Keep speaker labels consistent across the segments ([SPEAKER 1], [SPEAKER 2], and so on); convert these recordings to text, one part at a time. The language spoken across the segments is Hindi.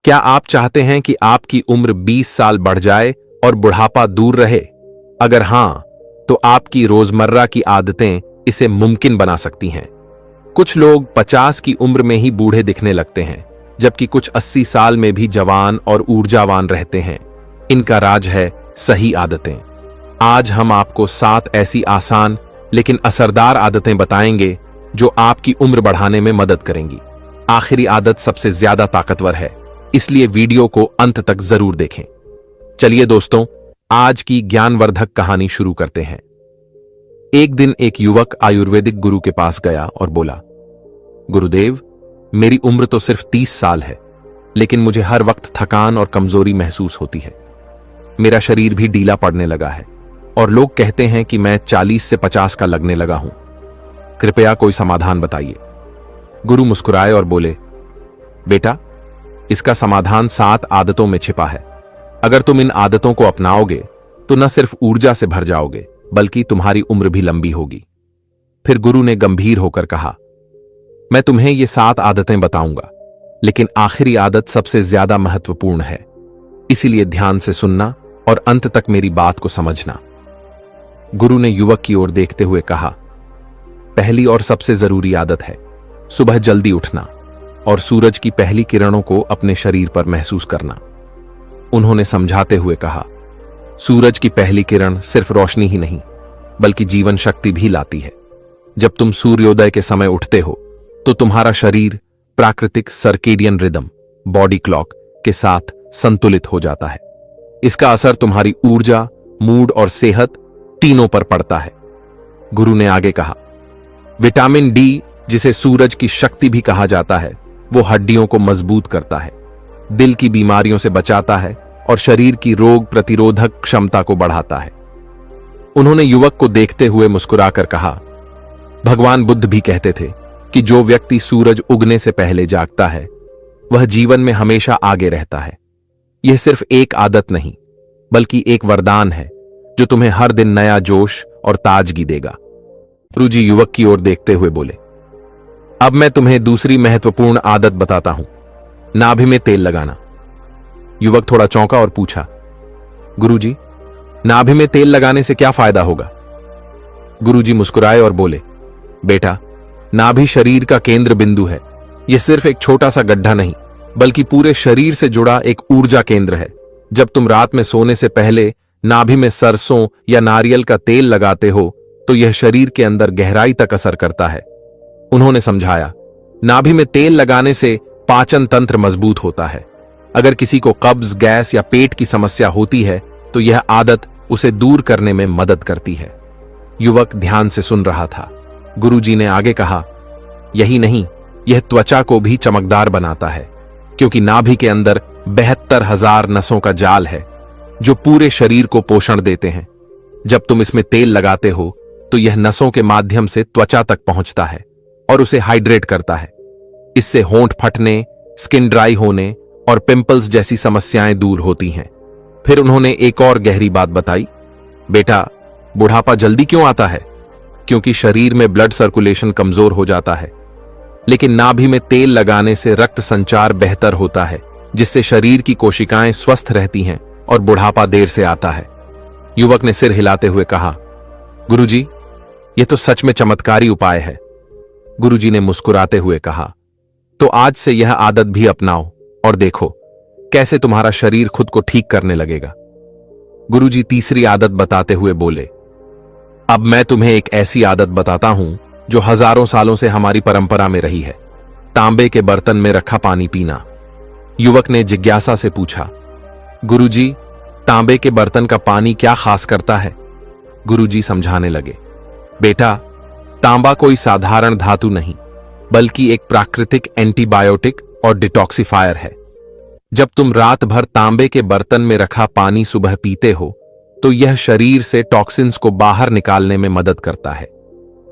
[SPEAKER 1] क्या आप चाहते हैं कि आपकी उम्र 20 साल बढ़ जाए और बुढ़ापा दूर रहे? अगर हां, तो आपकी रोजमर्रा की आदतें इसे मुमकिन बना सकती हैं। कुछ लोग 50 की उम्र में ही बूढ़े दिखने लगते हैं, जबकि कुछ 80 साल में भी जवान और ऊर्जावान रहते हैं। इनका राज है सही आदतें। आज हम आपको 7 ऐसी आसान लेकिन असरदार आदतें बताएंगे जो आपकी उम्र बढ़ाने में मदद करेंगी। आखिरी आदत सबसे ज्यादा ताकतवर है, इसलिए वीडियो को अंत तक जरूर देखें। चलिए दोस्तों, आज की ज्ञानवर्धक कहानी शुरू करते हैं। एक दिन एक युवक आयुर्वेदिक गुरु के पास गया और बोला, गुरुदेव, मेरी उम्र तो सिर्फ 30 साल है, लेकिन मुझे हर वक्त थकान और कमजोरी महसूस होती है। मेरा शरीर भी ढीला पड़ने लगा है और लोग कहते हैं कि मैं 40 से 50 का लगने लगा हूं। कृपया कोई समाधान बताइए। गुरु मुस्कुराए और बोले, बेटा, इसका समाधान 7 आदतों में छिपा है। अगर तुम इन आदतों को अपनाओगे तो न सिर्फ ऊर्जा से भर जाओगे, बल्कि तुम्हारी उम्र भी लंबी होगी। फिर गुरु ने गंभीर होकर कहा, मैं तुम्हें ये 7 आदतें बताऊंगा, लेकिन आखिरी आदत सबसे ज्यादा महत्वपूर्ण है, इसीलिए ध्यान से सुनना और अंत तक मेरी बात को समझना। गुरु ने युवक की ओर देखते हुए कहा, पहली और सबसे जरूरी आदत है सुबह जल्दी उठना और सूरज की पहली किरणों को अपने शरीर पर महसूस करना। उन्होंने समझाते हुए कहा, सूरज की पहली किरण सिर्फ रोशनी ही नहीं, बल्कि जीवन शक्ति भी लाती है। जब तुम सूर्योदय के समय उठते हो तो तुम्हारा शरीर प्राकृतिक सर्केडियन रिदम, बॉडी क्लॉक के साथ संतुलित हो जाता है। इसका असर तुम्हारी ऊर्जा, मूड और सेहत तीनों पर पड़ता है। गुरु ने आगे कहा, विटामिन डी, जिसे सूरज की शक्ति भी कहा जाता है, वो हड्डियों को मजबूत करता है, दिल की बीमारियों से बचाता है और शरीर की रोग प्रतिरोधक क्षमता को बढ़ाता है। उन्होंने युवक को देखते हुए मुस्कुराकर कहा, भगवान बुद्ध भी कहते थे कि जो व्यक्ति सूरज उगने से पहले जागता है वह जीवन में हमेशा आगे रहता है। यह सिर्फ एक आदत नहीं, बल्कि एक वरदान है जो तुम्हें हर दिन नया जोश और ताजगी देगा। गुरु जी युवक की ओर देखते हुए बोले, अब मैं तुम्हें दूसरी महत्वपूर्ण आदत बताता हूं, नाभि में तेल लगाना। युवक थोड़ा चौंका और पूछा, गुरुजी, नाभि में तेल लगाने से क्या फायदा होगा? गुरुजी मुस्कुराए और बोले, बेटा, नाभि शरीर का केंद्र बिंदु है। यह सिर्फ एक छोटा सा गड्ढा नहीं, बल्कि पूरे शरीर से जुड़ा एक ऊर्जा केंद्र है। जब तुम रात में सोने से पहले नाभि में सरसों या नारियल का तेल लगाते हो तो यह शरीर के अंदर गहराई तक असर करता है। उन्होंने समझाया, नाभि में तेल लगाने से पाचन तंत्र मजबूत होता है। अगर किसी को कब्ज, गैस या पेट की समस्या होती है तो यह आदत उसे दूर करने में मदद करती है। युवक ध्यान से सुन रहा था। गुरुजी ने आगे कहा, यही नहीं, यह त्वचा को भी चमकदार बनाता है, क्योंकि नाभि के अंदर 72,000 नसों का जाल है जो पूरे शरीर को पोषण देते हैं। जब तुम इसमें तेल लगाते हो तो यह नसों के माध्यम से त्वचा तक पहुंचता है और उसे हाइड्रेट करता है। इससे होंठ फटने, स्किन ड्राई होने और पिंपल्स जैसी समस्याएं दूर होती हैं। फिर उन्होंने एक और गहरी बात बताई, बेटा, बुढ़ापा जल्दी क्यों आता है? क्योंकि शरीर में ब्लड सर्कुलेशन कमजोर हो जाता है, लेकिन नाभि में तेल लगाने से रक्त संचार बेहतर होता है, जिससे शरीर की कोशिकाएं स्वस्थ रहती हैं और बुढ़ापा देर से आता है। युवक ने सिर हिलाते हुए कहा, गुरुजी, यह तो सच में चमत्कारी उपाय है। गुरुजी ने मुस्कुराते हुए कहा, तो आज से यह आदत भी अपनाओ और देखो कैसे तुम्हारा शरीर खुद को ठीक करने लगेगा। गुरुजी तीसरी आदत बताते हुए बोले, अब मैं तुम्हें एक ऐसी आदत बताता हूं जो हजारों सालों से हमारी परंपरा में रही है, तांबे के बर्तन में रखा पानी पीना। युवक ने जिज्ञासा से पूछा, गुरुजी, तांबे के बर्तन का पानी क्या खास करता है? गुरुजी समझाने लगे, बेटा, तांबा कोई साधारण धातु नहीं, बल्कि एक प्राकृतिक एंटीबायोटिक और डिटॉक्सिफायर है। जब तुम रात भर तांबे के बर्तन में रखा पानी सुबह पीते हो तो यह शरीर से टॉक्सिन्स को बाहर निकालने में मदद करता है।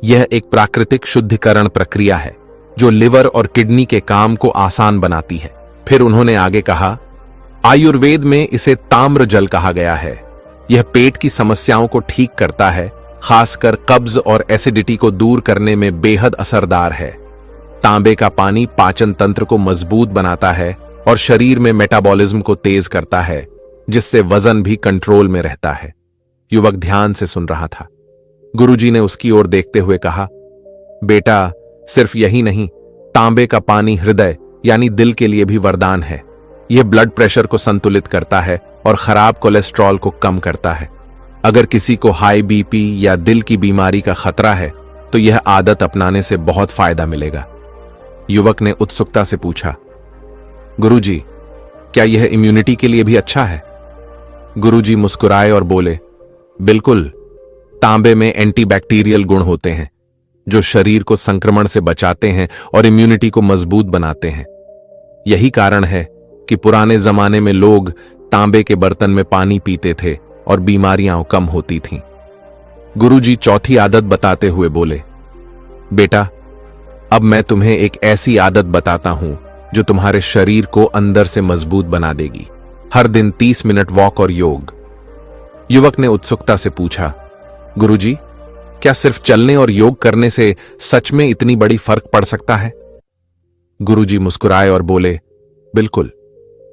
[SPEAKER 1] यह एक प्राकृतिक शुद्धिकरण प्रक्रिया है जो लिवर और किडनी के काम को आसान बनाती है। फिर उन्होंने आगे कहा, आयुर्वेद में इसे ताम्र जल कहा गया है। यह पेट की समस्याओं को ठीक करता है, खासकर कब्ज और एसिडिटी को दूर करने में बेहद असरदार है। तांबे का पानी पाचन तंत्र को मजबूत बनाता है और शरीर में मेटाबॉलिज्म को तेज करता है, जिससे वजन भी कंट्रोल में रहता है। युवक ध्यान से सुन रहा था। गुरुजी ने उसकी ओर देखते हुए कहा, बेटा, सिर्फ यही नहीं, तांबे का पानी हृदय यानी दिल के लिए भी वरदान है। यह ब्लड प्रेशर को संतुलित करता है और खराब कोलेस्ट्रॉल को कम करता है। अगर किसी को हाई बीपी या दिल की बीमारी का खतरा है तो यह आदत अपनाने से बहुत फायदा मिलेगा। युवक ने उत्सुकता से पूछा, गुरुजी, क्या यह इम्यूनिटी के लिए भी अच्छा है? गुरुजी मुस्कुराए और बोले, बिल्कुल। तांबे में एंटीबैक्टीरियल गुण होते हैं जो शरीर को संक्रमण से बचाते हैं और इम्यूनिटी को मजबूत बनाते हैं। यही कारण है कि पुराने जमाने में लोग तांबे के बर्तन में पानी पीते थे और बीमारियां कम होती थीं। गुरुजी चौथी आदत बताते हुए बोले, बेटा, अब मैं तुम्हें एक ऐसी आदत बताता हूं जो तुम्हारे शरीर को अंदर से मजबूत बना देगी। हर दिन 30 मिनट वॉक और योग। युवक ने उत्सुकता से पूछा, गुरुजी, क्या सिर्फ चलने और योग करने से सच में इतनी बड़ी फर्क पड़ सकता है? गुरुजी मुस्कुराए और बोले, बिल्कुल।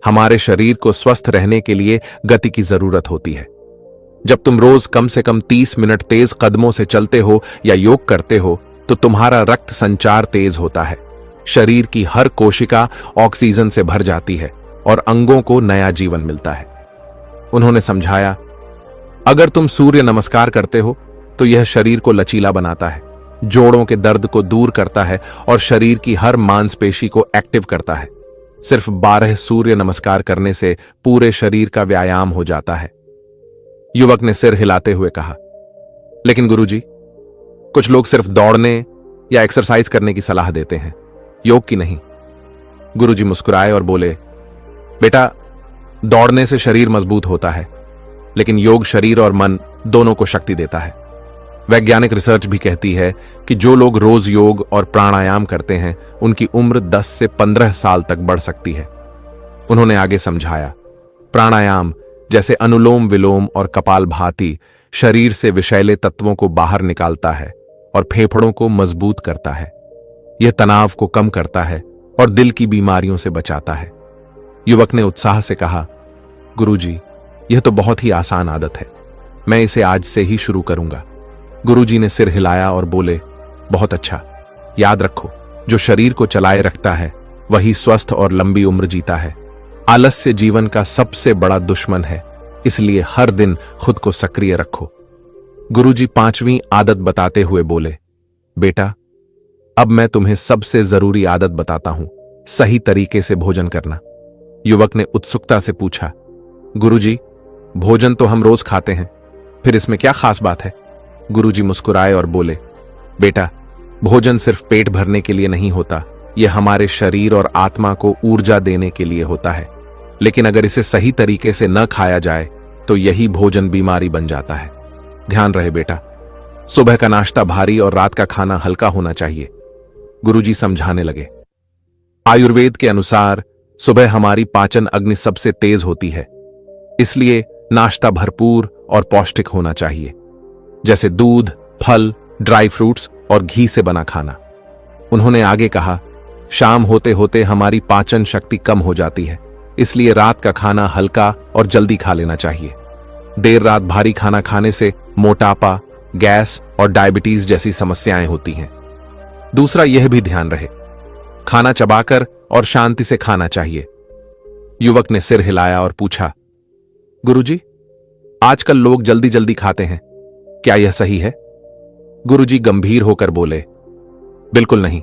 [SPEAKER 1] हमारे शरीर को स्वस्थ रहने के लिए गति की जरूरत होती है। जब तुम रोज कम से कम 30 मिनट तेज कदमों से चलते हो या योग करते हो तो तुम्हारा रक्त संचार तेज होता है, शरीर की हर कोशिका ऑक्सीजन से भर जाती है और अंगों को नया जीवन मिलता है। उन्होंने समझाया, अगर तुम सूर्य नमस्कार करते हो तो यह शरीर को लचीला बनाता है, जोड़ों के दर्द को दूर करता है और शरीर की हर मांसपेशी को एक्टिव करता है। सिर्फ 12 सूर्य नमस्कार करने से पूरे शरीर का व्यायाम हो जाता है। युवक ने सिर हिलाते हुए कहा, लेकिन गुरुजी, कुछ लोग सिर्फ दौड़ने या एक्सरसाइज करने की सलाह देते हैं, योग की नहीं। गुरुजी मुस्कुराए और बोले, बेटा, दौड़ने से शरीर मजबूत होता है, लेकिन योग शरीर और मन दोनों को शक्ति देता है। वैज्ञानिक रिसर्च भी कहती है कि जो लोग रोज योग और प्राणायाम करते हैं उनकी उम्र 10 से 15 साल तक बढ़ सकती है। उन्होंने आगे समझाया, प्राणायाम जैसे अनुलोम विलोम और कपालभाति शरीर से विषैले तत्वों को बाहर निकालता है और फेफड़ों को मजबूत करता है। यह तनाव को कम करता है और दिल की बीमारियों से बचाता है। युवक ने उत्साह से कहा, गुरुजी, यह तो बहुत ही आसान आदत है, मैं इसे आज से ही शुरू करूंगा। गुरुजी ने सिर हिलाया और बोले, बहुत अच्छा। याद रखो, जो शरीर को चलाए रखता है वही स्वस्थ और लंबी उम्र जीता है। आलस्य जीवन का सबसे बड़ा दुश्मन है, इसलिए हर दिन खुद को सक्रिय रखो। गुरुजी 5वीं आदत बताते हुए बोले, बेटा, अब मैं तुम्हें सबसे जरूरी आदत बताता हूं, सही तरीके से भोजन करना। युवक ने उत्सुकता से पूछा, गुरुजी, भोजन तो हम रोज खाते हैं, फिर इसमें क्या खास बात है? गुरुजी मुस्कुराए और बोले, बेटा, भोजन सिर्फ पेट भरने के लिए नहीं होता, यह हमारे शरीर और आत्मा को ऊर्जा देने के लिए होता है। लेकिन अगर इसे सही तरीके से न खाया जाए तो यही भोजन बीमारी बन जाता है। ध्यान रहे बेटा, सुबह का नाश्ता भारी और रात का खाना हल्का होना चाहिए। गुरुजी समझाने लगे, आयुर्वेद के अनुसार सुबह हमारी पाचन अग्नि सबसे तेज होती है, इसलिए नाश्ता भरपूर और पौष्टिक होना चाहिए, जैसे दूध, फल, ड्राई फ्रूट्स और घी से बना खाना। उन्होंने आगे कहा, शाम होते होते हमारी पाचन शक्ति कम हो जाती है, इसलिए रात का खाना हल्का और जल्दी खा लेना चाहिए। देर रात भारी खाना खाने से मोटापा, गैस और डायबिटीज जैसी समस्याएं होती हैं। दूसरा यह भी ध्यान रहे, खाना चबाकर और शांति से खाना चाहिए। युवक ने सिर हिलाया और पूछा, गुरुजी, आजकल लोग जल्दी जल्दी खाते हैं, क्या यह सही है? गुरुजी गंभीर होकर बोले, बिल्कुल नहीं।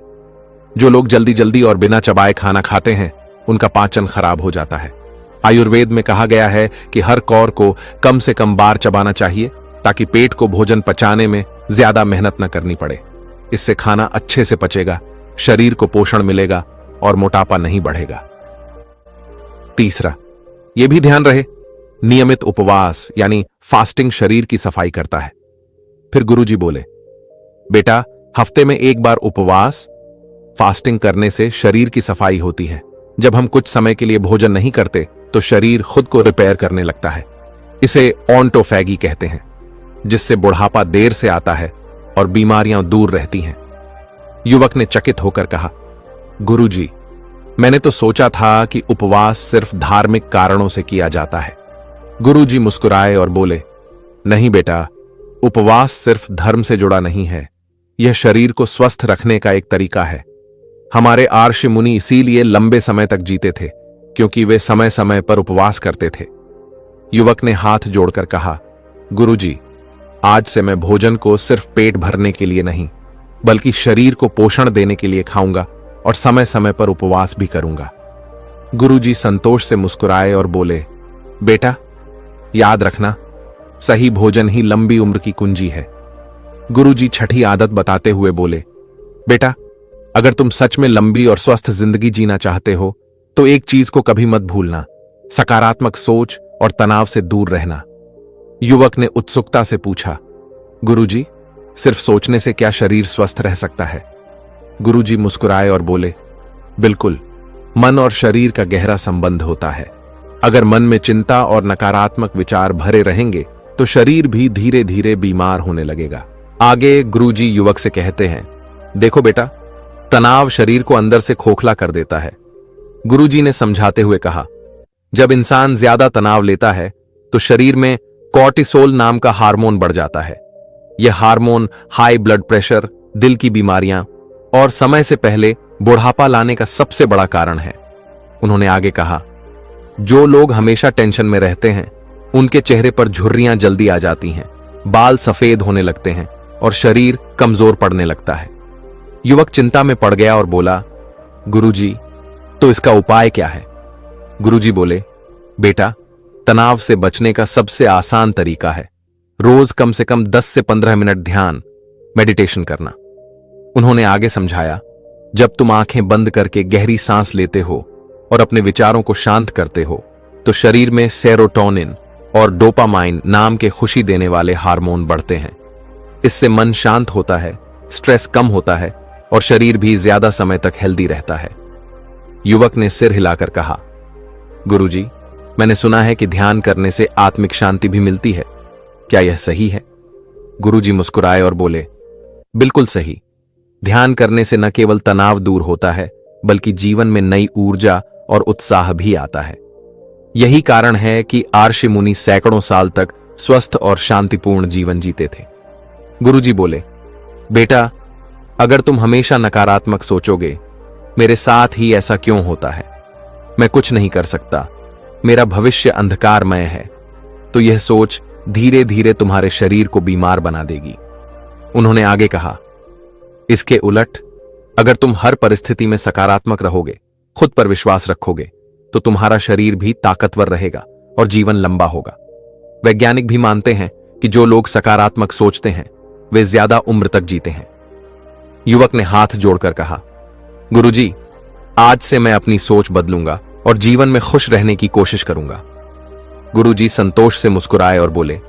[SPEAKER 1] जो लोग जल्दी जल्दी और बिना चबाए खाना खाते हैं उनका पाचन खराब हो जाता है। आयुर्वेद में कहा गया है कि हर कौर को कम से कम बार चबाना चाहिए ताकि पेट को भोजन पचाने में ज्यादा मेहनत न करनी पड़े। इससे खाना अच्छे से पचेगा, शरीर को पोषण मिलेगा और मोटापा नहीं बढ़ेगा। तीसरा, यह भी ध्यान रहे, नियमित उपवास यानी फास्टिंग शरीर की सफाई करता है। फिर गुरुजी बोले, बेटा, हफ्ते में एक बार उपवास फास्टिंग करने से शरीर की सफाई होती है। जब हम कुछ समय के लिए भोजन नहीं करते तो शरीर खुद को रिपेयर करने लगता है। इसे ऑटोफैगी कहते हैं, जिससे बुढ़ापा देर से आता है और बीमारियां दूर रहती हैं। युवक ने चकित होकर कहा, गुरुजी, मैंने तो सोचा था कि उपवास सिर्फ धार्मिक कारणों से किया जाता है। गुरुजी मुस्कुराए और बोले, नहीं बेटा, उपवास सिर्फ धर्म से जुड़ा नहीं है, यह शरीर को स्वस्थ रखने का एक तरीका है। हमारे आर्ष मुनि इसीलिए लंबे समय तक जीते थे, क्योंकि वे समय समय पर उपवास करते थे। युवक ने हाथ जोड़कर कहा, गुरुजी, आज से मैं भोजन को सिर्फ पेट भरने के लिए नहीं, बल्कि शरीर को पोषण देने के लिए खाऊंगा और समय समय पर उपवास भी करूंगा। गुरुजी संतोष से मुस्कुराए और बोले, बेटा, याद रखना, सही भोजन ही लंबी उम्र की कुंजी है। गुरुजी छठी आदत बताते हुए बोले, बेटा, अगर तुम सच में लंबी और स्वस्थ जिंदगी जीना चाहते हो तो एक चीज को कभी मत भूलना, सकारात्मक सोच और तनाव से दूर रहना। युवक ने उत्सुकता से पूछा, गुरुजी, सिर्फ सोचने से क्या शरीर स्वस्थ रह सकता है? गुरुजी मुस्कुराए और बोले, बिल्कुल, मन और शरीर का गहरा संबंध होता है। अगर मन में चिंता और नकारात्मक विचार भरे रहेंगे तो शरीर भी धीरे धीरे बीमार होने लगेगा। आगे गुरुजी युवक से कहते हैं, देखो बेटा, तनाव शरीर को अंदर से खोखला कर देता है। गुरुजी ने समझाते हुए कहा, जब इंसान ज्यादा तनाव लेता है तो शरीर में कॉर्टिसोल नाम का हार्मोन बढ़ जाता है। यह हार्मोन हाई ब्लड प्रेशर, दिल की बीमारियां और समय से पहले बुढ़ापा लाने का सबसे बड़ा कारण है। उन्होंने आगे कहा, जो लोग हमेशा टेंशन में रहते हैं उनके चेहरे पर झुर्रियां जल्दी आ जाती हैं, बाल सफेद होने लगते हैं और शरीर कमजोर पड़ने लगता है। युवक चिंता में पड़ गया और बोला, गुरुजी, तो इसका उपाय क्या है? गुरुजी बोले, बेटा, तनाव से बचने का सबसे आसान तरीका है रोज कम से कम 10 से 15 मिनट ध्यान, मेडिटेशन करना। उन्होंने आगे समझाया, जब तुम आंखें बंद करके गहरी सांस लेते हो और अपने विचारों को शांत करते हो तो शरीर में सेरोटोनिन और डोपामाइन नाम के खुशी देने वाले हार्मोन बढ़ते हैं। इससे मन शांत होता है, स्ट्रेस कम होता है और शरीर भी ज्यादा समय तक हेल्दी रहता है। युवक ने सिर हिलाकर कहा, गुरुजी, मैंने सुना है कि ध्यान करने से आत्मिक शांति भी मिलती है, क्या यह सही है? गुरुजी मुस्कुराए और बोले, बिल्कुल सही। ध्यान करने से न केवल तनाव दूर होता है, बल्कि जीवन में नई ऊर्जा और उत्साह भी आता है। यही कारण है कि आर्षि मुनि सैकड़ों साल तक स्वस्थ और शांतिपूर्ण जीवन जीते थे। गुरुजी बोले, बेटा, अगर तुम हमेशा नकारात्मक सोचोगे, मेरे साथ ही ऐसा क्यों होता है, मैं कुछ नहीं कर सकता, मेरा भविष्य अंधकारमय है, तो यह सोच धीरे धीरे तुम्हारे शरीर को बीमार बना देगी। उन्होंने आगे कहा, इसके उलट अगर तुम हर परिस्थिति में सकारात्मक रहोगे, खुद पर विश्वास रखोगे, तो तुम्हारा शरीर भी ताकतवर रहेगा और जीवन लंबा होगा। वैज्ञानिक भी मानते हैं कि जो लोग सकारात्मक सोचते हैं वे ज्यादा उम्र तक जीते हैं। युवक ने हाथ जोड़कर कहा, गुरुजी, आज से मैं अपनी सोच बदलूंगा और जीवन में खुश रहने की कोशिश करूंगा। गुरुजी संतोष से मुस्कुराए और बोले,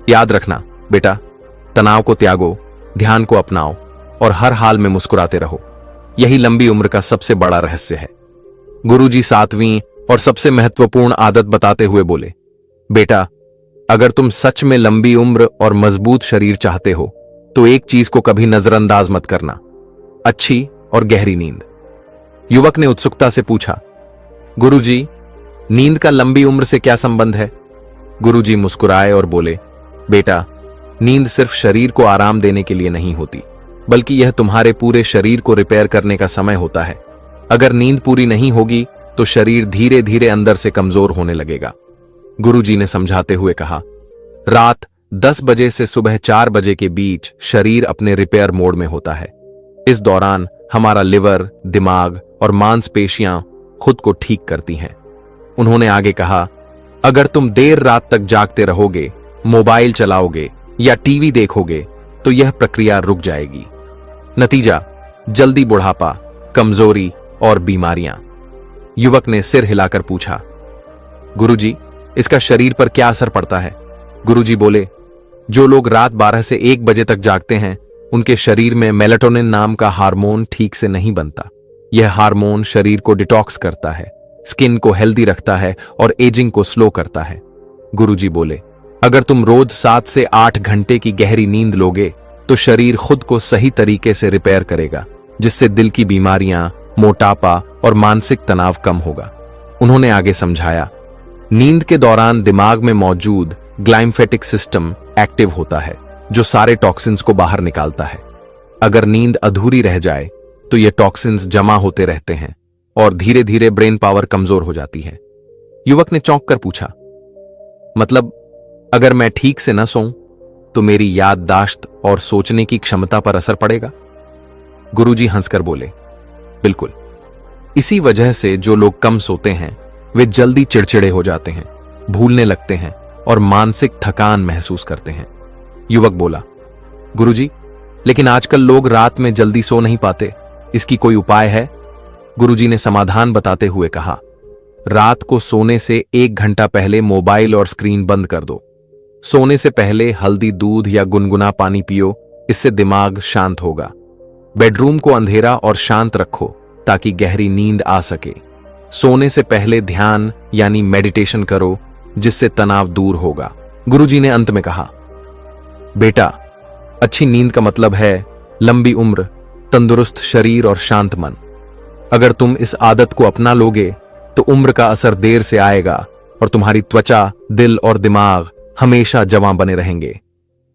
[SPEAKER 1] याद रखना बेटा, तनाव को त्यागो, ध्यान को अपनाओ और हर हाल में मुस्कुराते रहो, यही लंबी उम्र का सबसे बड़ा रहस्य है। गुरुजी 7वीं और सबसे महत्वपूर्ण आदत बताते हुए बोले, बेटा, अगर तुम सच में लंबी उम्र और मजबूत शरीर चाहते हो तो एक चीज को कभी नजरअंदाज मत करना, अच्छी और गहरी नींद। युवक ने उत्सुकता से पूछा, गुरुजी, नींद का लंबी उम्र से क्या संबंध है? गुरुजी मुस्कुराए और बोले, बेटा, नींद सिर्फ शरीर को आराम देने के लिए नहीं होती, बल्कि यह तुम्हारे पूरे शरीर को रिपेयर करने का समय होता है। अगर नींद पूरी नहीं होगी तो शरीर धीरे धीरे अंदर से कमजोर होने लगेगा। गुरुजी ने समझाते हुए कहा, रात 10 बजे से सुबह 4 बजे के बीच शरीर अपने रिपेयर मोड में होता है। इस दौरान हमारा लिवर, दिमाग और मांसपेशियां खुद को ठीक करती हैं। उन्होंने आगे कहा, अगर तुम देर रात तक जागते रहोगे, मोबाइल चलाओगे या टीवी देखोगे तो यह प्रक्रिया रुक जाएगी। नतीजा, जल्दी बुढ़ापा, कमजोरी और बीमारियां। युवक ने सिर हिलाकर पूछा, गुरुजी, इसका शरीर पर क्या असर पड़ता है? गुरुजी बोले, जो लोग रात 12 से 1 बजे तक जागते हैं उनके शरीर में मेलाटोनिन नाम का हार्मोन ठीक से नहीं बनता। यह हार्मोन शरीर को डिटॉक्स करता है, स्किन को हेल्दी रखता है और एजिंग को स्लो करता है। गुरुजी बोले, अगर तुम रोज 7 से 8 घंटे की गहरी नींद लोगे तो शरीर खुद को सही तरीके से रिपेयर करेगा, जिससे दिल की बीमारियां, मोटापा और मानसिक तनाव कम होगा। उन्होंने आगे समझाया, नींद के दौरान दिमाग में मौजूद ग्लाइम्फेटिक सिस्टम एक्टिव होता है, जो सारे टॉक्सिन्स को बाहर निकालता है। अगर नींद अधूरी रह जाए तो ये टॉक्सिन्स जमा होते रहते हैं और धीरे धीरे ब्रेन पावर कमजोर हो जाती है। युवक ने चौंक कर पूछा, मतलब अगर मैं ठीक से न सोऊं तो मेरी याददाश्त और सोचने की क्षमता पर असर पड़ेगा? गुरुजी हंसकर बोले, बिल्कुल। इसी वजह से जो लोग कम सोते हैं वे जल्दी चिड़चिड़े हो जाते हैं, भूलने लगते हैं और मानसिक थकान महसूस करते हैं। युवक बोला, गुरुजी, लेकिन आजकल लोग रात में जल्दी सो नहीं पाते, इसकी कोई उपाय है? गुरुजी ने समाधान बताते हुए कहा, रात को सोने से 1 घंटा पहले मोबाइल और स्क्रीन बंद कर दो। सोने से पहले हल्दी दूध या गुनगुना पानी पियो, इससे दिमाग शांत होगा। बेडरूम को अंधेरा और शांत रखो ताकि गहरी नींद आ सके। सोने से पहले ध्यान यानी मेडिटेशन करो, जिससे तनाव दूर होगा। गुरुजी ने अंत में कहा, बेटा, अच्छी नींद का मतलब है लंबी उम्र, तंदुरुस्त शरीर और शांत मन। अगर तुम इस आदत को अपना लोगे तो उम्र का असर देर से आएगा और तुम्हारी त्वचा, दिल और दिमाग हमेशा जवां बने रहेंगे।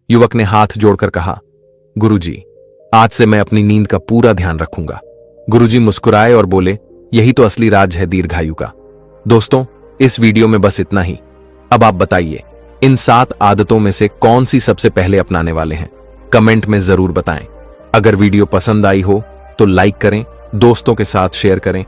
[SPEAKER 1] युवक ने हाथ जोड़कर कहा, गुरुजी, आज से मैं अपनी नींद का पूरा ध्यान रखूंगा। गुरुजी मुस्कुराए और बोले, यही तो असली राज है दीर्घायु का। दोस्तों, इस वीडियो में बस इतना ही। अब आप बताइए, इन 7 आदतों में से कौन सी सबसे पहले अपनाने वाले हैं? कमेंट में जरूर बताएं। अगर वीडियो पसंद आई हो तो लाइक करें, दोस्तों के साथ शेयर करें